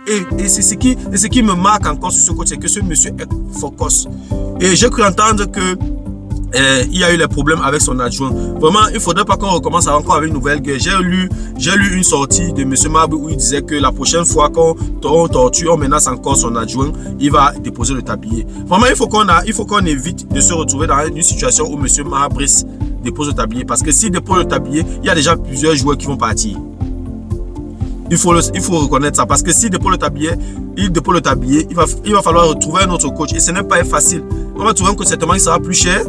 Et c'est ce qui me marque encore sur ce coach, c'est que ce monsieur est focus. Et j'ai cru entendre que il y a eu les problèmes avec son adjoint. Vraiment, il ne faudrait pas qu'on recommence encore avec une nouvelle guerre. J'ai lu une sortie de M. Marbre où il disait que la prochaine fois qu'on torture, on menace encore son adjoint, il va déposer le tablier. Vraiment, il faut qu'on évite de se retrouver dans une situation où M. Marbre dépose le tablier. Parce que s'il dépose le tablier, il y a déjà plusieurs joueurs qui vont partir. Il faut reconnaître ça. Parce que s'il dépose le tablier, il va falloir retrouver un autre coach. Et ce n'est pas facile. On va trouver un coach, certainement, il sera plus cher.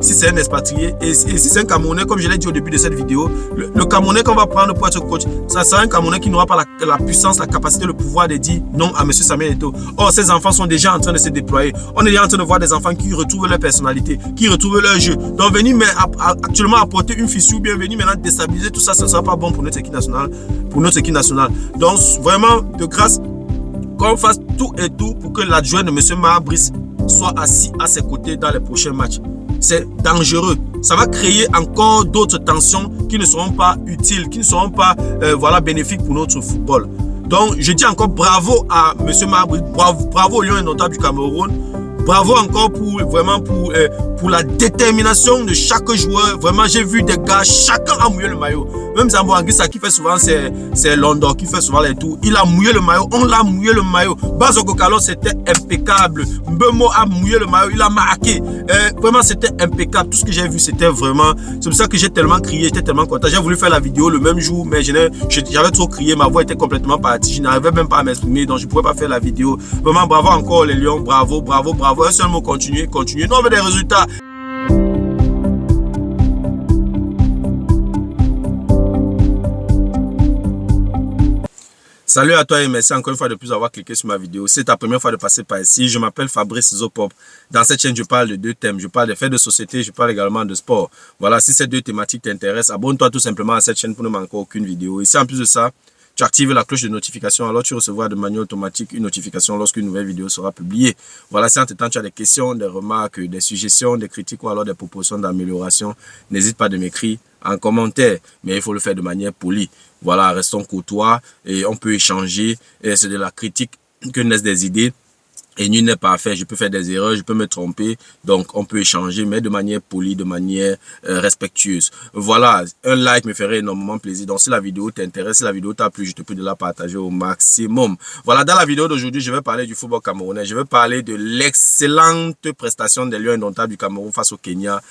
Si c'est un expatrié et si c'est un Camerounais, comme je l'ai dit au début de cette vidéo, le Camerounais qu'on va prendre pour être coach, ça sera un Camerounais qui n'aura pas la puissance, la capacité, le pouvoir de dire non à M. Samuel Eto'o. Or, ces enfants sont déjà en train de se déployer. On est déjà en train de voir des enfants qui retrouvent leur personnalité, qui retrouvent leur jeu. Donc, venir actuellement apporter une fissure, bien venir maintenant déstabiliser tout ça, ce ne sera pas bon pour notre équipe nationale. Donc, vraiment, de grâce, qu'on fasse tout et tout pour que l'adjoint de M. Mahabris soit assis à ses côtés dans les prochains matchs. C'est dangereux. Ça va créer encore d'autres tensions qui ne seront pas utiles, qui ne seront pas bénéfiques pour notre football. Donc, je dis encore bravo à M. Mahabris, bravo au Lion indomptable du Cameroun. Bravo encore pour la détermination de chaque joueur. Vraiment, j'ai vu des gars, chacun a mouillé le maillot. Même Zambo Anguissa qui fait souvent c'est London, qui fait souvent les tours. Il a mouillé le maillot, on l'a mouillé le maillot. Bazoko Kalo, c'était impeccable. Mbemo a mouillé le maillot, il a marqué. Vraiment, c'était impeccable. Tout ce que j'ai vu, c'était vraiment... C'est pour ça que j'ai tellement crié, j'étais tellement content. J'ai voulu faire la vidéo le même jour, mais j'avais trop crié, ma voix était complètement partie. Je n'arrivais même pas à m'exprimer, donc je ne pouvais pas faire la vidéo. Vraiment, bravo encore les Lions, bravo. Un seul mot, continuez. Nous, on veut des résultats. Salut à toi et merci encore une fois de plus avoir cliqué sur ma vidéo. C'est ta première fois de passer par ici. Je m'appelle Fabrice Zopop. Dans cette chaîne, je parle de deux thèmes. Je parle des faits de société, je parle également de sport. Voilà, si ces deux thématiques t'intéressent, abonne-toi tout simplement à cette chaîne pour ne manquer aucune vidéo. Ici, en plus de ça, tu actives la cloche de notification, alors tu recevras de manière automatique une notification lorsqu'une nouvelle vidéo sera publiée. Voilà, si entre-temps tu as des questions, des remarques, des suggestions, des critiques ou alors des propositions d'amélioration, n'hésite pas de m'écrire en commentaire, mais il faut le faire de manière polie. Voilà, restons courtois et on peut échanger. C'est de la critique que naissent des idées. Et nul n'est parfait, je peux faire des erreurs, je peux me tromper, donc on peut échanger, mais de manière polie, de manière respectueuse. Voilà, un like me ferait énormément plaisir. Donc si la vidéo t'intéresse, si la vidéo t'a plu, je te prie de la partager au maximum. Voilà, dans la vidéo d'aujourd'hui, je vais parler du football camerounais. Je vais parler de l'excellente prestation des Lions indomptables du Cameroun face au Kenya.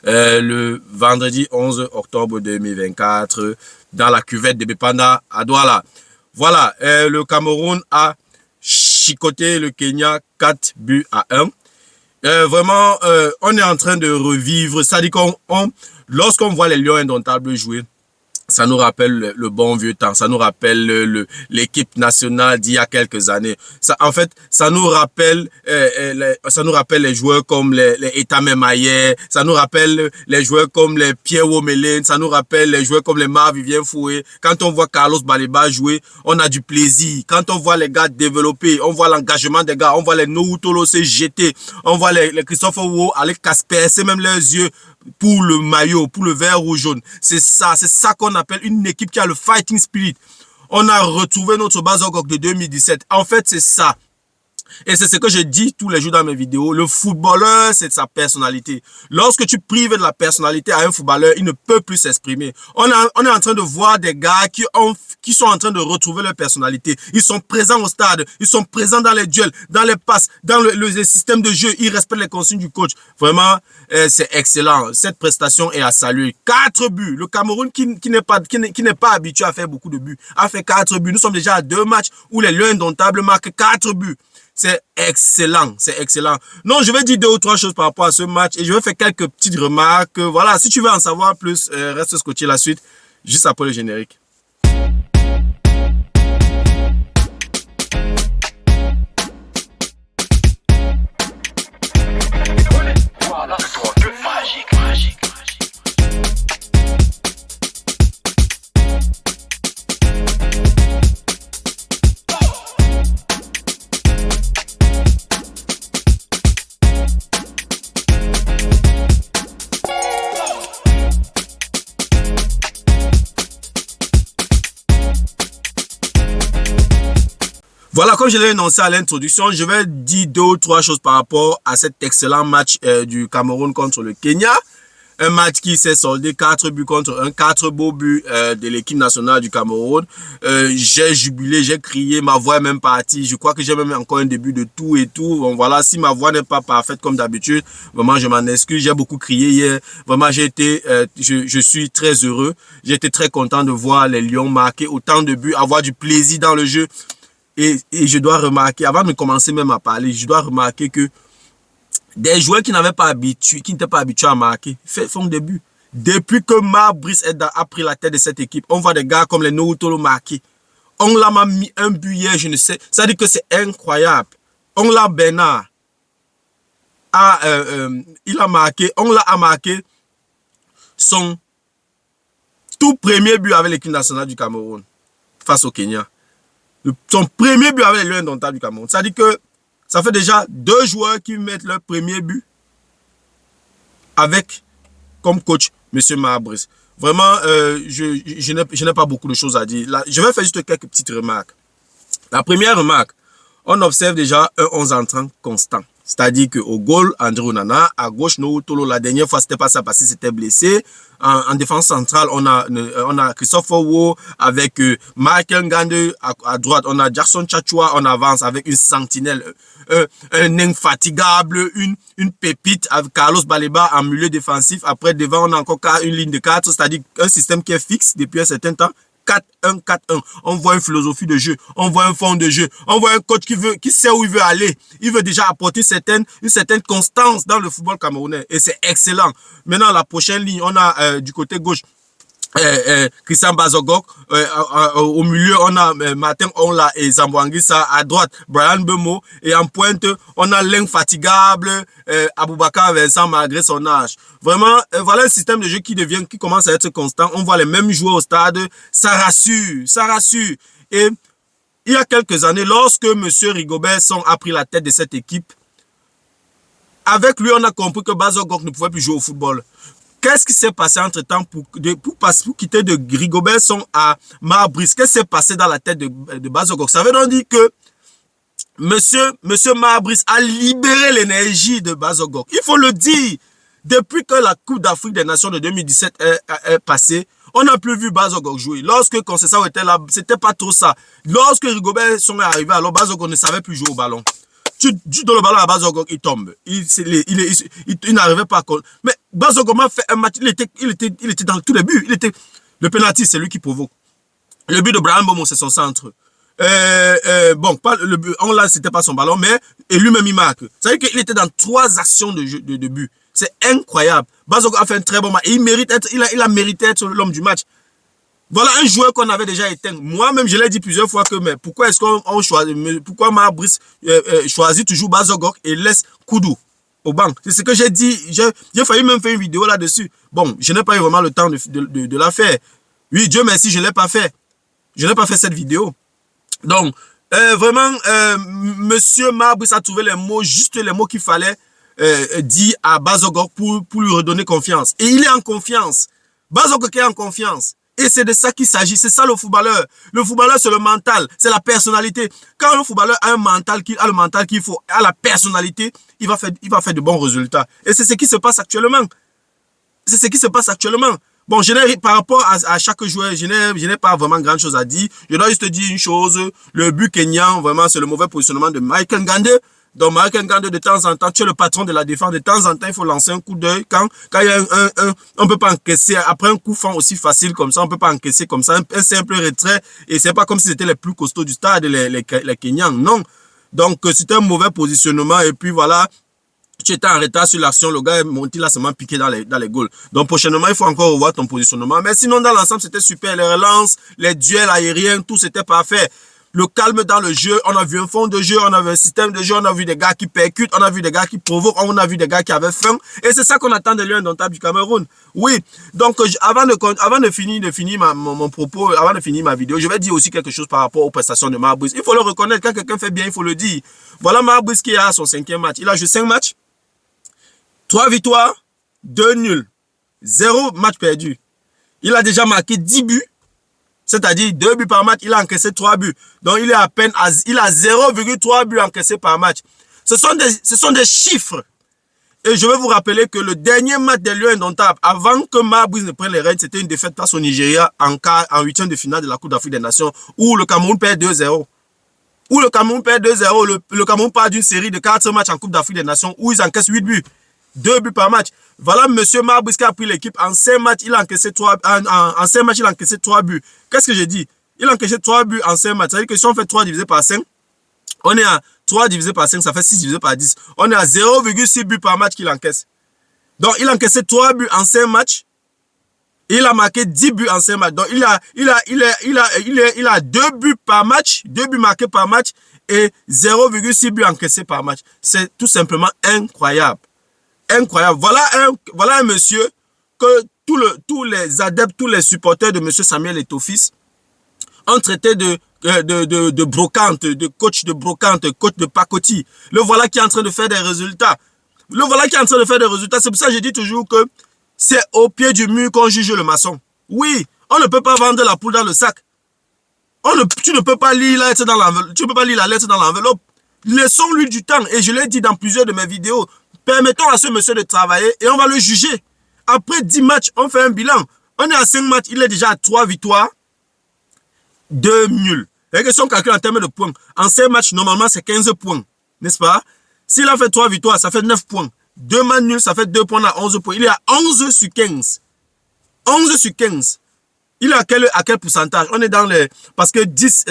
Le vendredi 11 octobre 2024, dans la cuvette de Bepanda à Douala. Voilà, le Cameroun a chicoté le Kenya 4-1. Vraiment, on est en train de revivre. C'est-à-dire lorsqu'on voit les Lions indomptables jouer, ça nous rappelle le bon vieux temps. Ça nous rappelle l'équipe nationale d'il y a quelques années. En fait, ça nous rappelle les joueurs comme les Etame Maillet. Ça nous rappelle les joueurs comme les Pierre Womelin. Ça nous rappelle les joueurs comme les Marc-Vivien Foué. Quand on voit Carlos Baleba jouer, on a du plaisir. Quand on voit les gars développer, on voit l'engagement des gars. On voit les Noutolo se jeter. On voit les Christophe Wo aller caspercer même leurs yeux pour le maillot, pour le vert ou jaune. C'est ça qu'on appelle une équipe qui a le fighting spirit. On a retrouvé notre Bazokok de 2017. En fait, c'est ça. Et c'est ce que je dis tous les jours dans mes vidéos. Le footballeur, c'est sa personnalité. Lorsque tu prives de la personnalité à un footballeur, il ne peut plus s'exprimer. On est en train de voir des gars qui sont en train de retrouver leur personnalité. Ils sont présents au stade. Ils sont présents dans les duels, dans les passes, dans le système de jeu. Ils respectent les consignes du coach. Vraiment, c'est excellent. Cette prestation est à saluer. 4 buts. Le Cameroun, qui n'est pas habitué à faire beaucoup de buts, a fait 4 buts. Nous sommes déjà à 2 matchs où les Lions indomptables marquent 4 buts. C'est excellent, c'est excellent. Non, je vais dire 2 ou 3 choses par rapport à ce match et je vais faire quelques petites remarques. Voilà, si tu veux en savoir plus, reste scotché la suite, juste après le générique. Voilà, comme je l'ai annoncé à l'introduction, je vais dire 2 ou 3 choses par rapport à cet excellent match du Cameroun contre le Kenya. Un match qui s'est soldé 4 buts contre 1, 4 beaux buts de l'équipe nationale du Cameroun. J'ai jubilé, j'ai crié, ma voix est même partie. Je crois que j'ai même encore un début de tout et tout. Bon, voilà, si ma voix n'est pas parfaite comme d'habitude, vraiment je m'en excuse. J'ai beaucoup crié hier. Vraiment, je suis très heureux. J'ai été très content de voir les Lions marquer autant de buts, avoir du plaisir dans le jeu. Et je dois remarquer, avant de commencer même à parler, je dois remarquer que des joueurs qui n'étaient pas habitués à marquer font des buts. Depuis que Marc Brice a pris la tête de cette équipe, on voit des gars comme les Noutolo marquer. On l'a mis un but hier, je ne sais. Ça dit que c'est incroyable. On l'a Bernard. Il a marqué, on l'a marqué son tout premier but avec l'équipe nationale du Cameroun face au Kenya. Son premier but avec les Lions indomptables du Cameroun. Ça dit que ça fait déjà 2 joueurs qui mettent leur premier but avec comme coach M. Marc Brice. Vraiment, je n'ai pas beaucoup de choses à dire. Là, je vais faire juste quelques petites remarques. La première remarque, on observe déjà un 11 entrant constant. C'est-à-dire qu'au goal, André Onana, à gauche, Noutolo, la dernière fois, c'était pas ça parce qu'il s'était blessé. En défense centrale, on a Christophe Owo avec Michael Ngande à droite. On a Jackson Tchatchoua en avance avec une sentinelle, un infatigable, une pépite avec Carlos Baleba en milieu défensif. Après, devant, on a encore une ligne de 4, c'est-à-dire un système qui est fixe depuis un certain temps. 4-1, 4-1. On voit une philosophie de jeu, on voit un fond de jeu, on voit un coach qui sait où il veut aller. Il veut déjà apporter une certaine constance dans le football camerounais et c'est excellent. Maintenant, la prochaine ligne, on a du côté gauche Christian Bazogok, au milieu on a Martin Onla et Zambouanguissa, à droite Brian Bemo et en pointe on a l'infatigable Aboubakar Vincent malgré son âge. Vraiment, voilà un système de jeu qui commence à être constant. On voit les mêmes joueurs au stade, ça rassure, ça rassure. Et il y a quelques années, lorsque M. Rigobert Song a pris la tête de cette équipe, avec lui on a compris que Bazogok ne pouvait plus jouer au football. Qu'est-ce qui s'est passé entre-temps pour quitter de Rigobert Song à Marc Brice? Qu'est-ce qui s'est passé dans la tête de Bazogok? Ça veut donc dire que monsieur Marc Brice a libéré l'énergie de Bazogok. Il faut le dire. Depuis que la Coupe d'Afrique des Nations de 2017 est passée, on n'a plus vu Bazogok jouer. Lorsque Conceição était là, c'était pas trop ça. Lorsque Rigobert Song est arrivé, alors Bazogok ne savait plus jouer au ballon. Tu donnes le ballon à Bazogok, il tombe. Il n'arrivait pas à... Mais Bazogok a fait un match, il était dans tous les buts. Le penalty, c'est lui qui provoque. Le but de Brian Bomo, c'est son centre. Bon, c'était pas son ballon, mais et lui-même, il marque. Ça veut dire qu'il était dans 3 actions de but. C'est incroyable. Bazogok a fait un très bon match. Et il a mérité d'être l'homme du match. Voilà un joueur qu'on avait déjà éteint. Moi-même, je l'ai dit plusieurs fois que, mais pourquoi est-ce qu'on choisit, pourquoi Marc Brice choisit toujours Bazogok et laisse Koudou au banc? C'est ce que j'ai dit. J'ai failli même faire une vidéo là-dessus. Bon, je n'ai pas eu vraiment le temps de la faire. Oui, Dieu merci, je ne l'ai pas fait. Je n'ai pas fait cette vidéo. Donc, vraiment, monsieur Marc Brice a trouvé les mots, juste les mots qu'il fallait dire à Bazogok pour lui redonner confiance. Et il est en confiance. Bazogok est en confiance. Et c'est de ça qu'il s'agit. C'est ça le footballeur. Le footballeur, c'est le mental. C'est la personnalité. Quand le footballeur a le mental qu'il faut, a la personnalité, il va faire de bons résultats. Et c'est ce qui se passe actuellement. C'est ce qui se passe actuellement. Bon, par rapport à chaque joueur, je n'ai pas vraiment grand chose à dire. Je dois juste dire une chose. Le but kenyan, vraiment, c'est le mauvais positionnement de Michael Ngande. Donc, Michael Ngande, de temps en temps, tu es le patron de la défense. De temps en temps, il faut lancer un coup d'œil. Quand il y a on peut pas encaisser. Après un coup franc aussi facile comme ça, on peut pas encaisser comme ça. Un simple retrait. Et c'est pas comme si c'était les plus costauds du stade, les Kenyans. Non. Donc, c'était un mauvais positionnement. Et puis, voilà. Tu étais en retard sur l'action, le gars est monté là, seulement piqué dans les goals. Donc prochainement, il faut encore revoir ton positionnement. Mais sinon, dans l'ensemble, c'était super. Les relances, les duels aériens, tout c'était parfait. Le calme dans le jeu, on a vu un fond de jeu, on a vu un système de jeu, on a vu des gars qui percutent, on a vu des gars qui provoquent, on a vu des gars qui avaient faim. Et c'est ça qu'on attend de Lions indomptables du Cameroun. Oui, donc avant de finir mon propos, avant de finir ma vidéo, je vais dire aussi quelque chose par rapport aux prestations de Marc Brice. Il faut le reconnaître, quand quelqu'un fait bien, il faut le dire. Voilà Marc Brice qui est à son 5e match. Il a joué 5 matchs. 3 victoires, 2 nuls, 0 match perdu. Il a déjà marqué 10 buts C'est-à-dire 2 buts par match, il a encaissé 3 buts. Donc il est à peine il a 0,3 buts encaissés par match. Ce sont des chiffres. Et je vais vous rappeler que le dernier match des Lions indomptables, avant que Marbris ne prenne les rênes, c'était une défaite face au Nigeria en huitième de finale de la Coupe d'Afrique des Nations, où le Cameroun perd 2-0. Où le Cameroun perd 2-0, le Cameroun part d'une série de 4 matchs en Coupe d'Afrique des Nations, où ils encaissent 8 buts. 2 buts par match. Voilà monsieur Marbris qui a pris l'équipe. En 5 matchs, il a encaissé 3 buts. Qu'est-ce que j'ai dit? Il a encaissé 3 buts en 5 matchs. C'est-à-dire que si on fait 3 divisé par 5, on est à 3 divisé par 5, ça fait 6 divisé par 10. On est à 0,6 buts par match qu'il encaisse. Donc, il a encaissé 3 buts en 5 matchs. Et il a marqué 10 buts en 5 matchs. Donc, il a 2 buts par match, 2 buts marqués par match et 0,6 buts encaissés par match. C'est tout simplement incroyable. Incroyable. Voilà un monsieur que tous les adeptes, tous les supporters de monsieur Samuel Eto'o-Fils ont traité de brocante, de coach de pacotille. Le voilà qui est en train de faire des résultats. C'est pour ça que je dis toujours que c'est au pied du mur qu'on juge le maçon. Oui, on ne peut pas vendre la poule dans le sac. Tu ne peux pas lire la lettre dans l'enveloppe. Tu ne peux pas lire la lettre dans l'enveloppe. Laissons-lui du temps. Et je l'ai dit dans plusieurs de mes vidéos. Permettons à ce monsieur de travailler et on va le juger. Après 10 matchs, on fait un bilan. On est à 5 matchs, il est déjà à 3 victoires. 2 nuls. Et son calcul en termes de points. En 5 matchs, normalement, c'est 15 points. N'est-ce pas? S'il a fait 3 victoires, ça fait 9 points. 2 matchs nuls, ça fait 2 points à 11 points. Il est à 11 sur 15. 11 sur 15. Il est à quel pourcentage? On est dans les... Parce que 15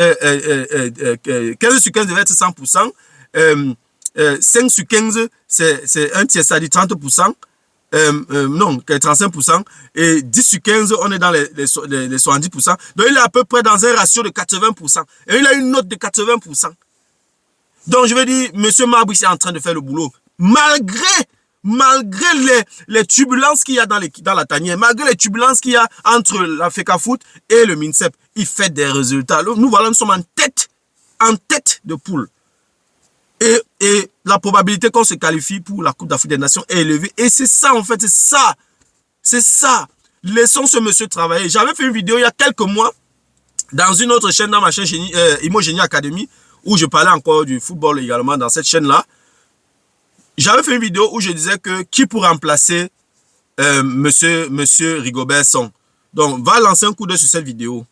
sur 15 devait être 100%. 5 sur 15, c'est un tiers, ça dit 30%. Non, 35%. Et 10 sur 15, on est dans les 70%. Donc, il est à peu près dans un ratio de 80%. Et il a une note de 80%. Donc, je vais dire, monsieur Marbris est en train de faire le boulot. Malgré les turbulences qu'il y a dans la tanière, malgré les turbulences qu'il y a entre la FECAFOOT et le MINSEP, il fait des résultats. Nous sommes en tête de poule. Et la probabilité qu'on se qualifie pour la Coupe d'Afrique des Nations est élevée. Et c'est ça, en fait, c'est ça. Laissons ce monsieur travailler. J'avais fait une vidéo il y a quelques mois dans une autre chaîne, dans ma chaîne Imo Génie Academy, où je parlais encore du football également dans cette chaîne-là. J'avais fait une vidéo où je disais que qui pour remplacer monsieur Rigobert Song. Donc, va lancer un coup d'œil sur cette vidéo.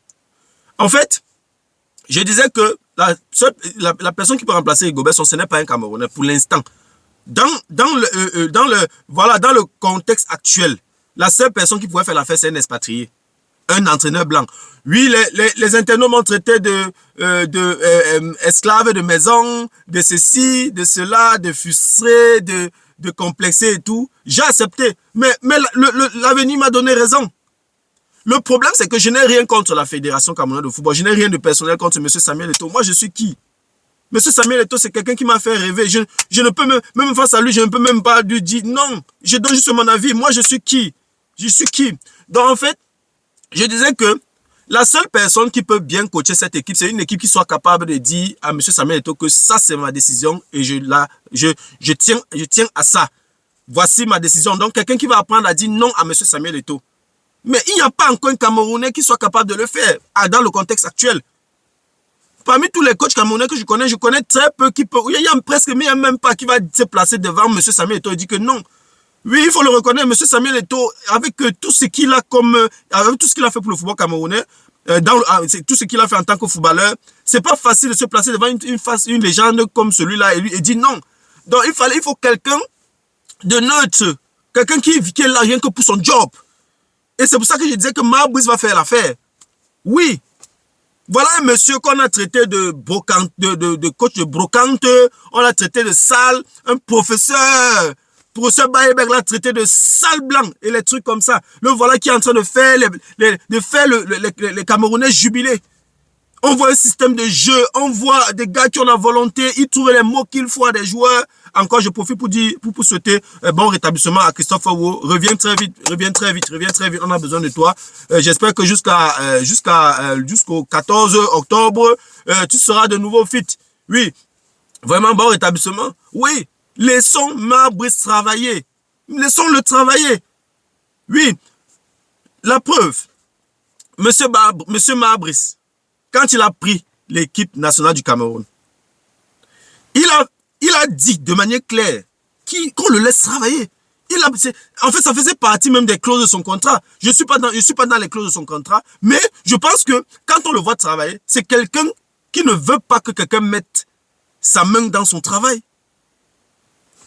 En fait, je disais que la personne qui peut remplacer Rigobert Song, ce n'est pas un Camerounais pour l'instant. Dans le contexte actuel, la seule personne qui pourrait faire l'affaire, c'est un expatrié. Un entraîneur blanc. Oui, les internautes m'ont traité esclaves de maison, de ceci, de cela, de frustré, de complexé et tout. J'ai accepté. Mais l'avenir m'a donné raison. Le problème, c'est que je n'ai rien contre la Fédération camerounaise de football. Je n'ai rien de personnel contre M. Samuel Eto'o. Moi, je suis qui? M. Samuel Eto'o, c'est quelqu'un qui m'a fait rêver. Je ne peux même face à lui, je ne peux même pas lui dire non. Je donne juste mon avis. Moi, je suis qui? Je suis qui? Donc, en fait, je disais que la seule personne qui peut bien coacher cette équipe, c'est une équipe qui soit capable de dire à M. Samuel Eto'o que ça, c'est ma décision et je tiens à ça. Voici ma décision. Donc, quelqu'un qui va apprendre à dire non à M. Samuel Eto'o. Mais il n'y a pas encore un Camerounais qui soit capable de le faire dans le contexte actuel. Parmi tous les coachs camerounais que je connais très peu qui peuvent. Il y a presque, mais il n'y a même pas qui va se placer devant M. Samuel Eto'o et dire que non. Oui, il faut le reconnaître, M. Samuel Eto'o, avec tout ce qu'il a avec tout ce qu'il a fait pour le football camerounais, tout ce qu'il a fait en tant que footballeur, c'est pas facile de se placer devant une légende comme celui-là et dire non. Donc il faut quelqu'un de neutre, quelqu'un qui est là rien que pour son job. Et c'est pour ça que je disais que Marbris va faire l'affaire. Oui. Voilà un monsieur qu'on a traité de coach de brocante, on l'a traité de sale, un professeur. Professeur Bayeberg l'a traité de sale blanc et les trucs comme ça. Le voilà qui est en train de faire les Camerounais jubiler. On voit un système de jeu, on voit des gars qui ont la volonté, ils trouvent les mots qu'il faut à des joueurs. Encore, je profite pour souhaiter bon rétablissement à Christophe Awo. Reviens très vite, on a besoin de toi. J'espère que jusqu'au 14 octobre, tu seras de nouveau fit. Oui, vraiment bon rétablissement. Oui, laissons Marbris travailler. Laissons-le travailler. Oui, la preuve. Monsieur Mabrice, quand il a pris l'équipe nationale du Cameroun, il a dit de manière claire qu'on le laisse travailler. En fait, ça faisait partie même des clauses de son contrat. Je suis pas dans les clauses de son contrat, mais je pense que quand on le voit travailler, c'est quelqu'un qui ne veut pas que quelqu'un mette sa main dans son travail.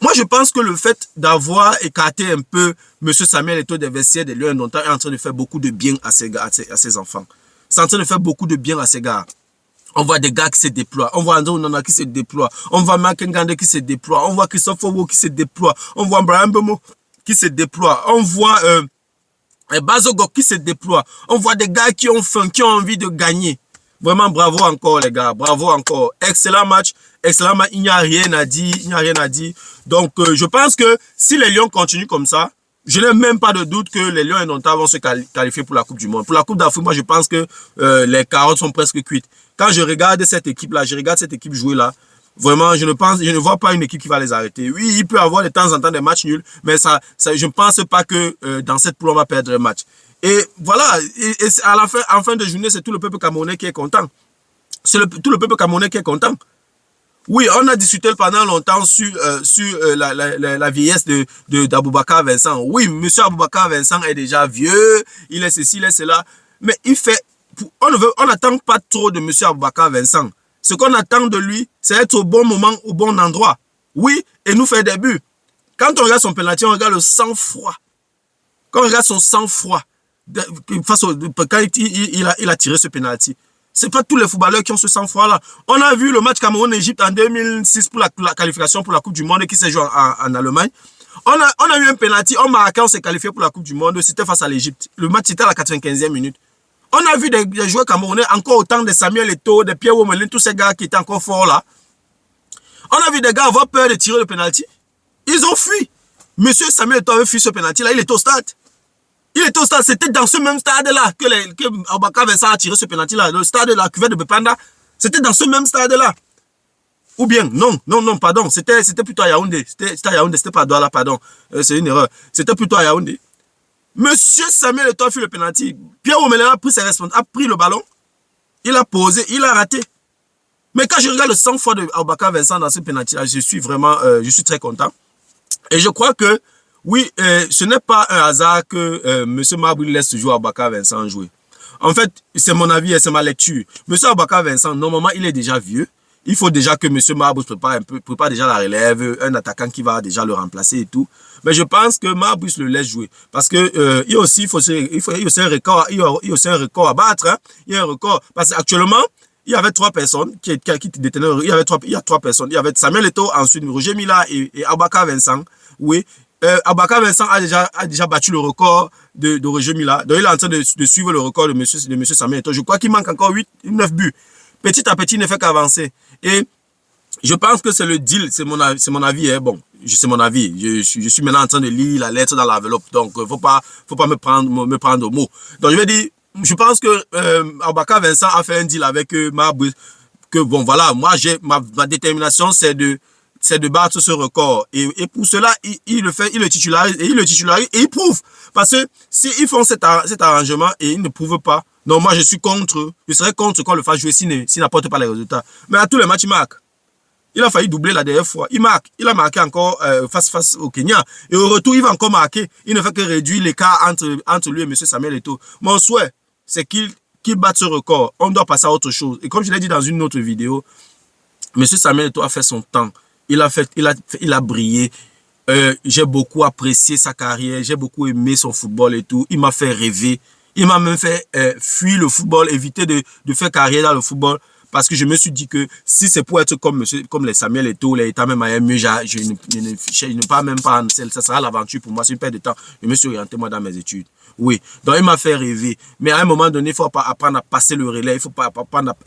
Moi, je pense que le fait d'avoir écarté un peu M. Samuel Eto'o des vestiaires de Lions Indomptables est en train de faire beaucoup de bien à ses enfants. C'est en train de faire beaucoup de bien à ses gars. On voit des gars qui se déploient. On voit André Onana qui se déploie. On voit Mark Ngande qui se déploie. On voit Christophe Owo qui se déploie. On voit Brian Bemo qui se déploie. On voit Bazogo qui se déploie. On voit des gars qui ont faim, qui ont envie de gagner. Vraiment, bravo encore, les gars. Bravo encore. Excellent match. Excellent match. Il n'y a rien à dire. Il n'y a rien à dire. Donc, je pense que si les Lions continuent comme ça, je n'ai même pas de doute que les Lions Indomptables vont se qualifier pour la Coupe du Monde. Pour la Coupe d'Afrique, moi, je pense que les carottes sont presque cuites. Quand je regarde cette équipe-là, je regarde cette équipe jouer là, vraiment, je ne vois pas une équipe qui va les arrêter. Oui, il peut y avoir de temps en temps des matchs nuls, mais je ne pense pas que dans cette poule, on va perdre un match. Et voilà, et à la fin, en fin de journée, c'est tout le peuple camerounais qui est content. C'est tout le peuple camerounais qui est content. Oui, on a discuté pendant longtemps sur la vieillesse d'Aboubacar Vincent. Oui, monsieur Aboubacar Vincent est déjà vieux, il est ceci, il est cela. Mais on n'attend pas trop de monsieur Aboubacar Vincent. Ce qu'on attend de lui, c'est être au bon moment, au bon endroit. Oui, et nous faire des buts. Quand on regarde son penalty, on regarde le sang-froid. Quand on regarde son sang-froid, quand il a tiré ce penalty. Ce n'est pas tous les footballeurs qui ont ce sang-froid-là. On a vu le match Cameroun-Égypte en 2006 pour la qualification pour la Coupe du Monde qui s'est joué en Allemagne. On a eu un penalty, on s'est qualifié pour la Coupe du Monde, c'était face à l'Égypte. Le match était à la 95e minute. On a vu des joueurs camerounais encore autant de Samuel Eto'o, de Pierre Womelin, tous ces gars qui étaient encore forts là. On a vu des gars avoir peur de tirer le penalty. Ils ont fui. Monsieur Samuel Eto'o avait fui ce penalty là, il est au stade. Il était au stade, c'était dans ce même stade-là que Aboubacar Vincent a tiré ce penalty-là. Le stade de la cuvette de Bepanda, c'était dans ce même stade-là. Ou bien, non, pardon, c'était plutôt à Yaoundé. C'était à Yaoundé, c'était pas à Douala, pardon. C'est une erreur. C'était plutôt à Yaoundé. Monsieur Samuel Eto'o a fait le penalty. Pierre Womelin a pris ses responsabilités, a pris le ballon, il a posé, il a raté. Mais quand je regarde le sang-froid de Aboubacar Vincent dans ce penalty-là, je suis très content. Et je crois que oui, ce n'est pas un hasard que M. Mabrice laisse jouer Aboubacar Vincent jouer. En fait, c'est mon avis et c'est ma lecture. M. Aboubacar Vincent, normalement, il est déjà vieux. Il faut déjà que M. Mabrice prépare déjà la relève, un attaquant qui va déjà le remplacer et tout. Mais je pense que Mabrice le laisse jouer. Parce que il y a aussi un record à battre. Hein. Il y a un record. Parce qu'actuellement, il y avait 3 personnes qui détenaient. Il y a 3 personnes. Il y avait Samuel Eto'o, ensuite Roger Mila et Aboubacar Vincent. Oui. Aboubacar Vincent a déjà battu le record de Roger Mila. Donc, il est en train de suivre le record de monsieur Samuel Eto'o. Je crois qu'il manque encore 9 buts. Petit à petit, il ne fait qu'avancer. Et je pense que c'est le deal. C'est mon avis. Hein. Bon, c'est mon avis. Je suis maintenant en train de lire la lettre dans l'enveloppe. Donc, faut pas me prendre au mot. Donc, je vais dire, je pense que Aboubacar Vincent a fait un deal avec Mabrice. Que bon, voilà, moi, ma détermination, c'est de battre ce record. Et pour cela, il le titularise et il prouve. Parce que s'ils font cet arrangement et ils ne prouvent pas, non, moi je suis contre. Je serais contre qu'on le fasse jouer s'il n'apporte pas les résultats. Mais à tous les matchs, il marque. Il a failli doubler la dernière fois. Il marque. Il a marqué encore face au Kenya. Et au retour, il va encore marquer. Il ne fait que réduire l'écart entre lui et M. Samuel Eto'o. Mon souhait, c'est qu'il batte ce record. On doit passer à autre chose. Et comme je l'ai dit dans une autre vidéo, M. Samuel Eto'o a fait son temps. Il a brillé. J'ai beaucoup apprécié sa carrière. J'ai beaucoup aimé son football et tout. Il m'a fait rêver. Il m'a même fait fuir le football, éviter de faire carrière dans le football. Parce que je me suis dit que si c'est pour être comme les Samuel Eto'o, les États même à mieux, je ne pas même pas. Ça sera l'aventure pour moi. C'est une perte de temps. Je me suis orienté moi dans mes études. Oui. Donc il m'a fait rêver. Mais à un moment donné, il faut apprendre à passer le relais. Il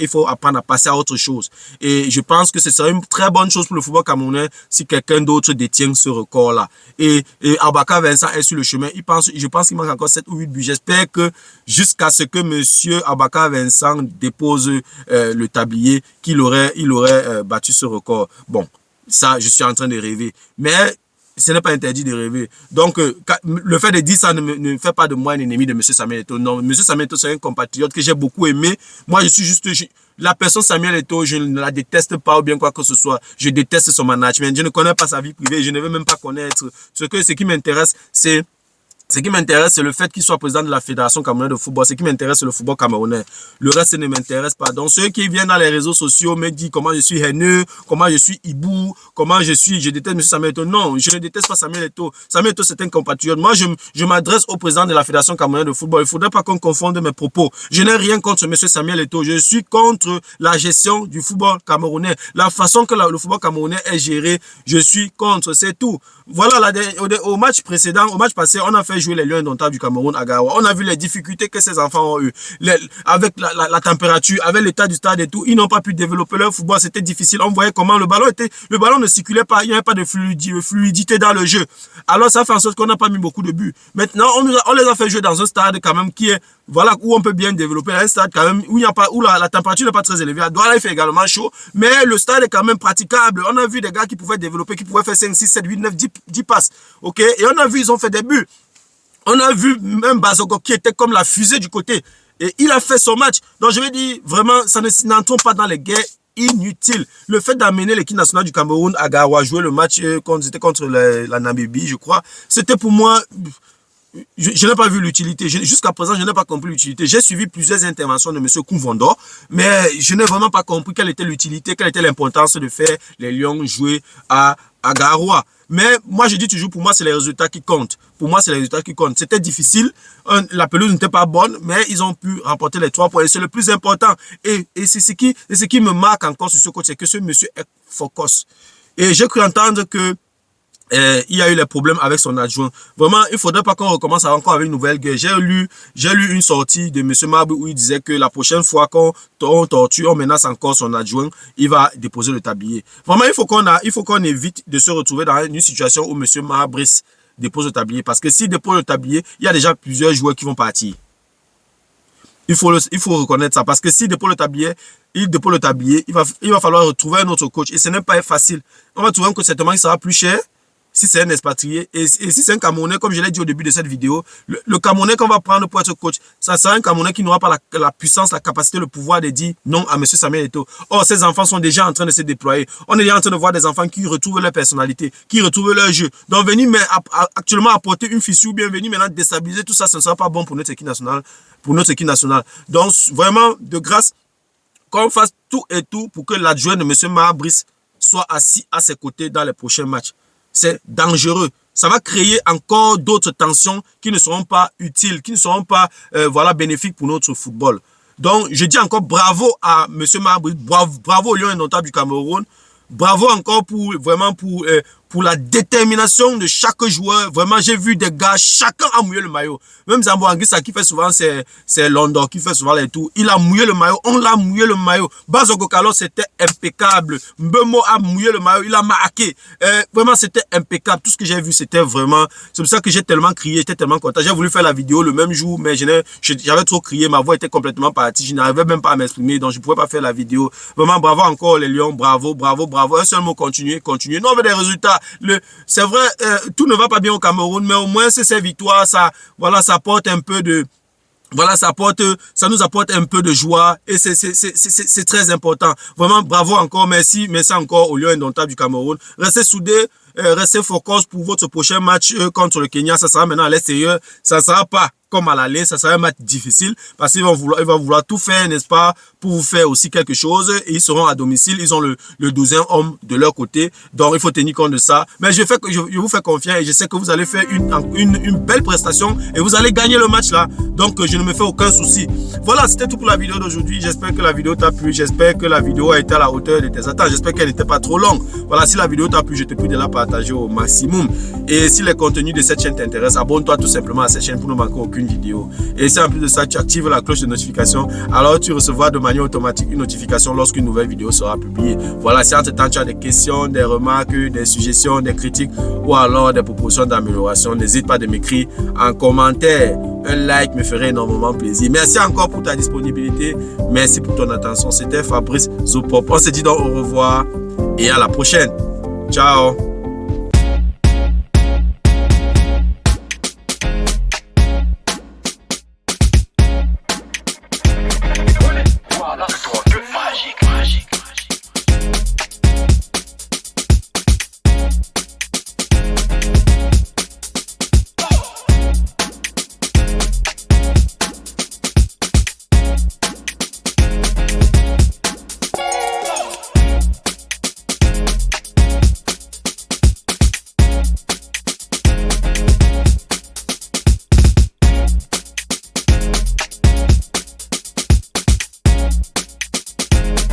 faut apprendre à passer à autre chose. Et je pense que ce serait une très bonne chose pour le football camerounais si quelqu'un d'autre détient ce record-là. Et Aboubacar Vincent est sur le chemin. Je pense qu'il manque encore 7 ou 8 buts. J'espère que jusqu'à ce que M. Aboubacar Vincent dépose le tablier, qu'il aurait battu ce record. Bon, ça, je suis en train de rêver. Mais ce n'est pas interdit de rêver. Donc, le fait de dire ça ne fait pas de moi un ennemi de M. Samuel Eto'o. Non, M. Samuel Eto'o, c'est un compatriote que j'ai beaucoup aimé. Moi, je suis juste... la personne Samuel Eto'o, je ne la déteste pas ou bien quoi que ce soit. Je déteste son management. Je ne connais pas sa vie privée. Je ne veux même pas connaître. Ce qui m'intéresse, c'est... Ce qui m'intéresse, c'est le fait qu'il soit président de la Fédération camerounaise de football. Ce qui m'intéresse, c'est le football camerounais. Le reste ne m'intéresse pas. Donc, ceux qui viennent dans les réseaux sociaux me disent comment je suis haineux, comment je suis hibou, comment je déteste M. Samuel Eto'o. Non, je ne déteste pas Samuel Eto'o. Samuel Eto'o, c'est un compatriote. Moi, je m'adresse au président de la Fédération camerounaise de football. Il ne faudrait pas qu'on confonde mes propos. Je n'ai rien contre M. Samuel Eto'o. Je suis contre la gestion du football camerounais. La façon que le football camerounais est géré, je suis contre. C'est tout. Voilà, au match précédent, au match passé, on a fait jouer les Lions indomptables du Cameroun à Garoua. On a vu les difficultés que ces enfants ont eues. Avec la température, avec l'état du stade et tout, ils n'ont pas pu développer leur football. C'était difficile. On voyait comment le ballon ne circulait pas. Il n'y avait pas de fluidité dans le jeu. Alors ça fait en sorte qu'on n'a pas mis beaucoup de buts. Maintenant, on les a fait jouer dans un stade quand même qui est, voilà, où on peut bien développer. Un stade quand même où la température n'est pas très élevée. À Douala, il fait également chaud, mais le stade est quand même praticable. On a vu des gars qui pouvaient développer, qui pouvaient faire 5, 6, 7, 8, 9, 10 passes. Ok? Et on a vu, ils ont fait des buts. On a vu même Bazoko qui était comme la fusée du côté. Et il a fait son match. Donc je vais dire, vraiment, ça n'entrons pas dans les guerres inutiles. Le fait d'amener l'équipe nationale du Cameroun à Garoua jouer le match contre la Namibie, je crois, c'était pour moi... Je n'ai pas vu l'utilité. Jusqu'à présent, je n'ai pas compris l'utilité. J'ai suivi plusieurs interventions de M. Koumvondo, mais je n'ai vraiment pas compris quelle était l'utilité, quelle était l'importance de faire les Lions jouer à Garoua. Mais moi, je dis toujours, pour moi, c'est les résultats qui comptent. Pour moi, c'est les résultats qui comptent. C'était difficile. La pelouse n'était pas bonne, mais ils ont pu remporter les 3 points. Et c'est le plus important. Et c'est ce qui me marque encore sur ce coach, c'est que ce monsieur est focus. Et j'ai cru entendre que il y a eu les problèmes avec son adjoint. Vraiment, il ne faudrait pas qu'on recommence encore avec une nouvelle guerre. J'ai lu une sortie de M. Mabou où il disait que la prochaine fois qu'on torture, on menace encore son adjoint, il va déposer le tablier. Vraiment, il faut qu'on évite de se retrouver dans une situation où M. Mabris dépose le tablier. Parce que s'il dépose le tablier, il y a déjà plusieurs joueurs qui vont partir. Il faut reconnaître ça. Parce que s'il dépose le tablier, il va falloir retrouver un autre coach. Et ce n'est pas facile. On va trouver un coach certainement qui sera plus cher. Si c'est un expatrié, et si c'est un Camerounais, comme je l'ai dit au début de cette vidéo, le Camerounais qu'on va prendre pour être coach, ça sera un Camerounais qui n'aura pas la puissance, la capacité, le pouvoir de dire non à M. Samuel Eto'o. Or, ces enfants sont déjà en train de se déployer. On est déjà en train de voir des enfants qui retrouvent leur personnalité, qui retrouvent leur jeu. Donc, venir actuellement apporter une fissure, bien venir maintenant déstabiliser tout ça, ce ne sera pas bon pour notre équipe nationale. Donc, vraiment, de grâce, qu'on fasse tout et tout pour que l'adjoint de M. Mahabris soit assis à ses côtés dans les prochains matchs. C'est dangereux. Ça va créer encore d'autres tensions qui ne seront pas utiles, qui ne seront pas bénéfiques pour notre football. Donc, je dis encore bravo à M. Mahabris, bravo au Lion indomptable du Cameroun. Bravo encore pour la détermination de chaque joueur. Vraiment, j'ai vu des gars, chacun a mouillé le maillot. Même Zambo Anguissa qui fait souvent c'est London, qui fait souvent les tours. Il a mouillé le maillot, on l'a mouillé le maillot. Bazoko Kalo, c'était impeccable. Mbemo a mouillé le maillot, il a marqué. Vraiment, c'était impeccable. Tout ce que j'ai vu, c'était vraiment... C'est pour ça que j'ai tellement crié, j'étais tellement content. J'ai voulu faire la vidéo le même jour, mais j'avais trop crié, ma voix était complètement partie. Je n'arrivais même pas à m'exprimer, donc je ne pouvais pas faire la vidéo. Vraiment, bravo encore les Lions, bravo. Un seul mot, continuez. Nous, on veut des résultats. C'est vrai, tout ne va pas bien au Cameroun, mais au moins ces victoires, ça apporte un peu de... Voilà, ça nous apporte un peu de joie et c'est très important. Vraiment, bravo encore, merci encore au Lion indomptable du Cameroun. Restez soudés, restez focus pour votre prochain match contre le Kenya. Ça sera maintenant à l'extérieur, ça ne sera pas comme à l'aller, ça sera un match difficile parce qu'ils vont vouloir tout faire, n'est-ce pas, pour vous faire aussi quelque chose. Et ils seront à domicile, ils ont le 12e homme de leur côté, donc il faut tenir compte de ça. Mais je vous fais confiance et je sais que vous allez faire une belle prestation et vous allez gagner le match là. Donc je ne me fais aucun souci. Voilà, c'était tout pour la vidéo d'aujourd'hui. J'espère que la vidéo t'a plu, j'espère que la vidéo a été à la hauteur de tes attentes, j'espère qu'elle n'était pas trop longue. Voilà, si la vidéo t'a plu, je te prie de la partager au maximum. Et si les contenus de cette chaîne t'intéressent, abonne-toi tout simplement à cette chaîne pour ne manquer aucune vidéo. Et si en plus de ça, tu actives la cloche de notification, alors tu recevras de manière automatique une notification lorsqu'une nouvelle vidéo sera publiée. Voilà, si entre temps tu as des questions, des remarques, des suggestions, des critiques ou alors des propositions d'amélioration, n'hésite pas de m'écrire en commentaire. Un like me ferait énormément plaisir. Merci encore pour ta disponibilité. Merci pour ton attention. C'était Fabrice Zopop. On se dit donc au revoir et à la prochaine. Ciao.